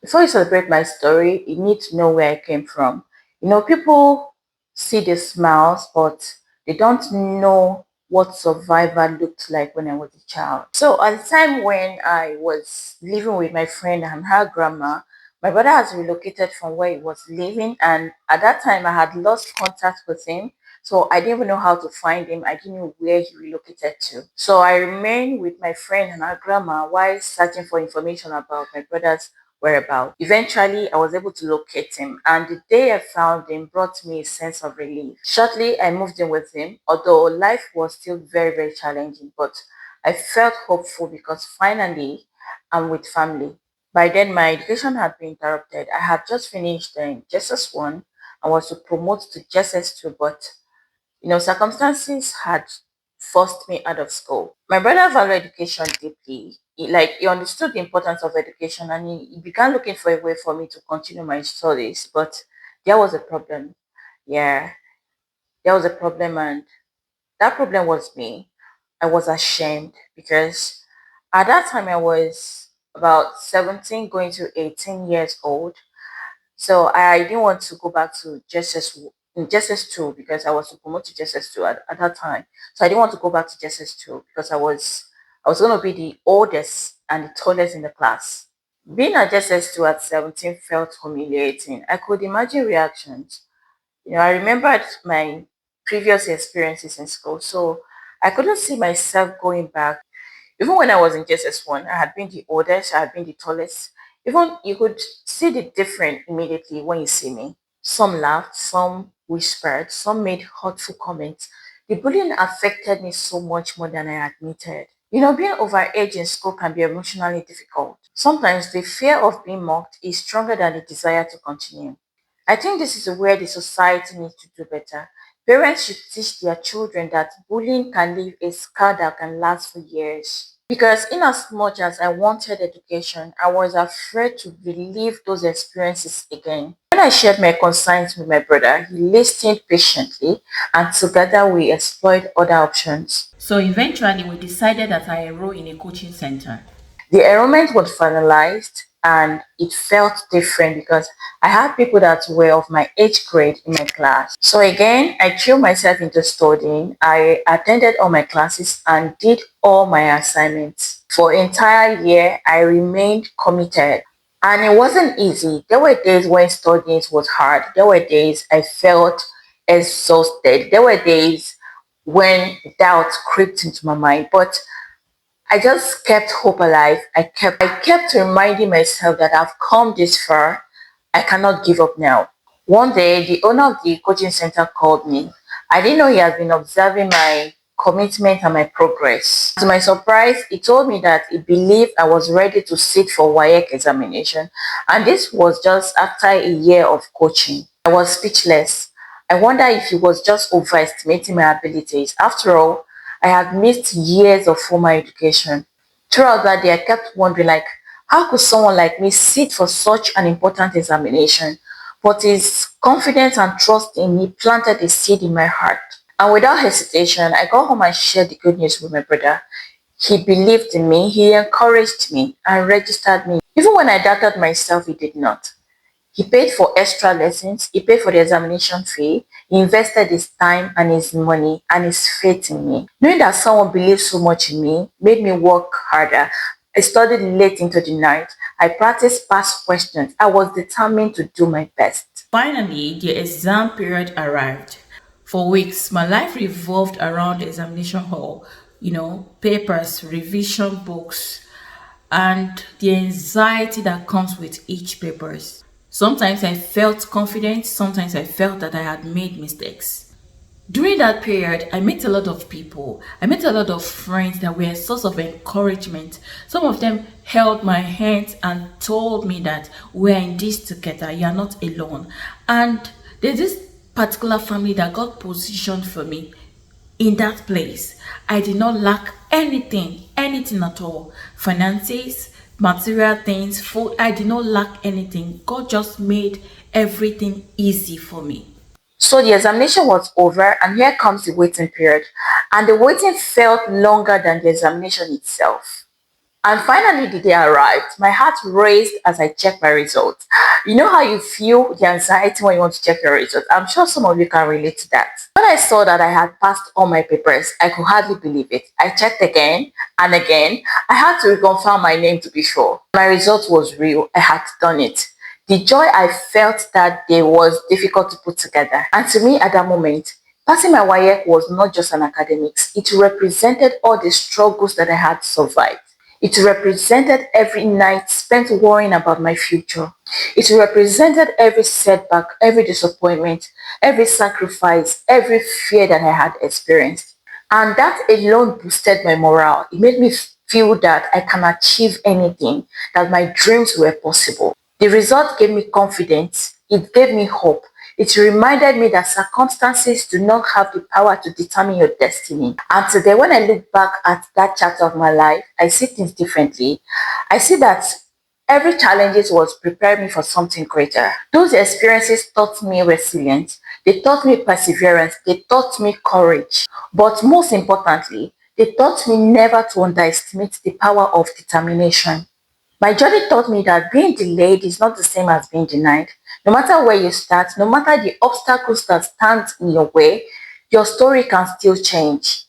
Before you celebrate my story, you need to know where I came from. People see the smiles, but they don't know what survival looked like when I was a child. So at the time when I was living with my friend and her grandma, my brother has relocated from where he was living, and at that time I had lost contact with him. So I didn't even know how to find him. I didn't know where he relocated to. So I remained with my friend and her grandma while searching for information about my brother's whereabouts. Eventually, I was able to locate him, and the day I found him brought me a sense of relief. Shortly, I moved in with him, although life was still very, very challenging, but I felt hopeful because finally I'm with family. By then, my education had been interrupted. I had just finished JSS 1 and was to promote to JSS 2, but circumstances had forced me out of school. My brother valued education deeply. He understood the importance of education, and he began looking for a way for me to continue my studies. But there was a problem. Yeah, there was a problem, and that problem was me. I was ashamed because at that time I was about 17 going to 18 years old. So I didn't want to go back to JSS 2 because I was to promote to JSS 2 at that time. So I didn't want to go back to JSS 2 because I was going to be the oldest and the tallest in the class. Being at JSS 2 at 17 felt humiliating. I could imagine reactions. I remembered my previous experiences in school, so I couldn't see myself going back. Even when I was in JSS 1, I had been the oldest, I had been the tallest. Even you could see the difference immediately when you see me. Some laughed, some whispered, some made hurtful comments. The bullying affected me so much more than I admitted. Being overage in school can be emotionally difficult. Sometimes the fear of being mocked is stronger than the desire to continue. I think this is where the society needs to do better. Parents should teach their children that bullying can leave a scar that can last for years. Because in as much as I wanted education, I was afraid to relive those experiences again. When I shared my concerns with my brother, he listened patiently and together we explored other options. So eventually, we decided that I enroll in a coaching center. The enrollment was finalized and it felt different because I had people that were of my age grade in my class. So again, I threw myself into studying. I attended all my classes and did all my assignments. For entire year, I remained committed. And it wasn't easy. There were days when studying was hard. There were days I felt exhausted. There were days when doubt crept into my mind. But I just kept hope alive. I kept reminding myself that I've come this far. I cannot give up now. One day, the owner of the coaching center called me. I didn't know he had been observing my commitment and my progress. To my surprise, he told me that he believed I was ready to sit for WAEC examination, and this was just after a year of coaching. I was speechless. I wonder if he was just overestimating my abilities. After all, I had missed years of formal education. Throughout that day, I kept wondering, how could someone like me sit for such an important examination? But his confidence and trust in me planted a seed in my heart. And without hesitation, I got home and shared the good news with my brother. He believed in me, he encouraged me, and registered me. Even when I doubted myself, he did not. He paid for extra lessons, he paid for the examination fee, he invested his time and his money and his faith in me. Knowing that someone believed so much in me made me work harder. I studied late into the night. I practiced past questions. I was determined to do my best. Finally, the exam period arrived. For weeks, my life revolved around the examination hall, papers, revision books, and the anxiety that comes with each papers. Sometimes I felt confident, sometimes I felt that I had made mistakes. During that period, I met a lot of people. I met a lot of friends that were a source of encouragement. Some of them held my hands and told me that we're in this together, you're not alone. And there's this particular family that got positioned for me in that place. I did not lack anything at all. Finances, material things, food, I did not lack anything. God just made everything easy for me. So the examination was over, and here comes the waiting period. And the waiting felt longer than the examination itself. And finally, the day arrived. My heart raced as I checked my results. You know how you feel the anxiety when you want to check your results? I'm sure some of you can relate to that. When I saw that I had passed all my papers, I could hardly believe it. I checked again and again. I had to reconfirm my name to be sure. My result was real. I had done it. The joy I felt that day was difficult to put together. And to me at that moment, passing my WAEC was not just an academics. It represented all the struggles that I had survived. It represented every night spent worrying about my future. It represented every setback, every disappointment, every sacrifice, every fear that I had experienced. And that alone boosted my morale. It made me feel that I can achieve anything, that my dreams were possible. The result gave me confidence. It gave me hope. It reminded me that circumstances do not have the power to determine your destiny. And today, when I look back at that chapter of my life, I see things differently. I see that every challenge was preparing me for something greater. Those experiences taught me resilience. They taught me perseverance. They taught me courage. But most importantly, they taught me never to underestimate the power of determination. My journey taught me that being delayed is not the same as being denied. No matter where you start, no matter the obstacles that stand in your way, your story can still change.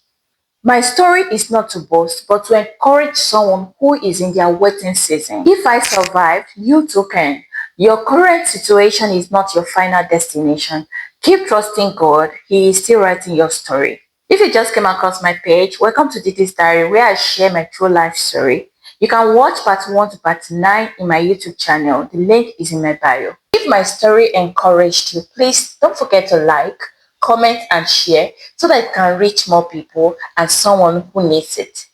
My story is not to boast, but to encourage someone who is in their waiting season. If I survived, you too can. Your current situation is not your final destination. Keep trusting God. He is still writing your story. If you just came across my page, welcome to Didi's Diary, where I share my true life story. You can watch part 1 to part 9 in my YouTube channel. The link is in my bio. If my story encouraged you, please don't forget to like, comment and share so that it can reach more people and someone who needs it.